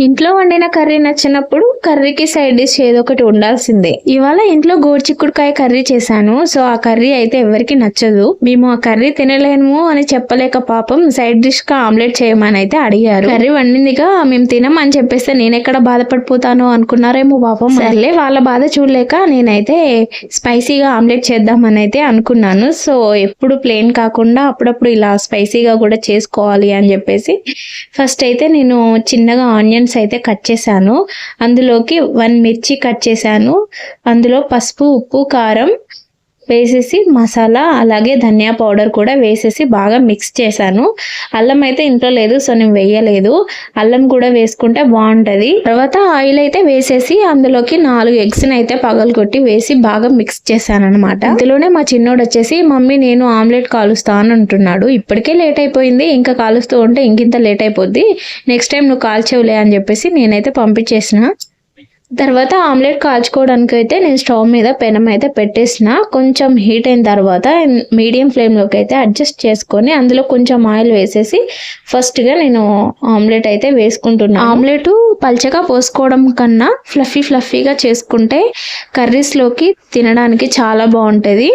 ఇంట్లో వండిన కర్రీ నచ్చినప్పుడు కర్రీకి సైడ్ డిష్ ఏదో ఒకటి ఉండాల్సిందే. ఇవాళ ఇంట్లో గోరుచిక్కుడుకాయ కర్రీ చేశాను. సో ఆ కర్రీ అయితే ఎవరికి నచ్చదు. మేము ఆ కర్రీ తినలేము అని చెప్పలేక పాపం సైడ్ డిష్ గా ఆమ్లెట్ చేయమని అయితే అడిగారు. కర్రీ వండిందిగా మేము తినమని చెప్పేస్తే నేను ఎక్కడ బాధపడిపోతాను అనుకున్నారేమో పాపం. సర్లే వాళ్ళ బాధ చూడలేక నేనైతే స్పైసీగా ఆమ్లెట్ చేద్దామని అయితే అనుకున్నాను. సో ఎప్పుడు ప్లెయిన్ కాకుండా అప్పుడప్పుడు ఇలా స్పైసీగా కూడా చేసుకోవాలి అని చెప్పేసి ఫస్ట్ అయితే నేను చిన్నగా ఆనియన్స్ అయితే కట్ చేశాను. అందులోకి 1 మిర్చి కట్ చేశాను. అందులో పసుపు, ఉప్పు, కారం వేసేసి మసాలా అలాగే ధనియా పౌడర్ కూడా వేసేసి బాగా మిక్స్ చేశాను. అల్లం అయితే ఇంట్లో లేదు, సో నేను వేయలేదు. అల్లం కూడా వేసుకుంటే బాగుంటుంది. తర్వాత ఆయిల్ అయితే వేసేసి అందులోకి 4 ఎగ్స్ని అయితే పగలగొట్టి వేసి బాగా మిక్స్ చేశాను అనమాట. ఇందులోనే మా చిన్నోడు వచ్చేసి మమ్మీ నేను ఆమ్లెట్ కాలుస్తా అని అంటున్నాడు. ఇప్పటికే లేట్ అయిపోయింది, ఇంకా కాలుస్తూ ఉంటే ఇంకింత లేట్ అయిపోద్ది, నెక్స్ట్ టైం నువ్వు కాల్చేవులే అని చెప్పేసి నేనైతే పంపించేసిన. తర్వాత ఆమ్లెట్ కాల్చుకోవడానికి అయితే నేను స్టవ్ మీద పెనం అయితే పెట్టేసిన. కొంచెం హీట్ అయిన తర్వాత మీడియం ఫ్లేమ్లోకి అయితే అడ్జస్ట్ చేసుకొని అందులో కొంచెం ఆయిల్ వేసేసి ఫస్ట్గా నేను ఆమ్లెట్ అయితే వేసుకుంటున్నాను. ఆమ్లెట్ పల్చగా పోసుకోవడం కన్నా ఫ్లఫీగా చేసుకుంటే కర్రీస్లోకి తినడానికి చాలా బాగుంటుంది.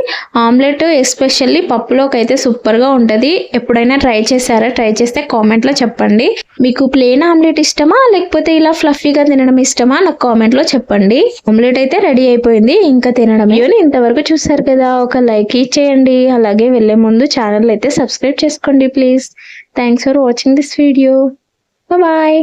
ఆమ్లెట్ ఎస్పెషల్లీ పప్పులోకి అయితే సూపర్గా ఉంటుంది. ఎప్పుడైనా ట్రై చేశారా? ట్రై చేస్తే కామెంట్లో చెప్పండి. మీకు ప్లెయిన్ ఆమ్లెట్ ఇష్టమా లేకపోతే ఇలా ఫ్లఫీగా తినడం ఇష్టమా నాకు కామెంట్లో చెప్పండి. ఆమ్లెట్ అయితే రెడీ అయిపోయింది, ఇంకా తినడం. ఇంతవరకు చూసారు కదా, ఒక లైక్ ఇచ్చేయండి. అలాగే వెళ్ళే ముందు ఛానల్ అయితే సబ్స్క్రైబ్ చేసుకోండి please. Thanks for watching this video. Bye.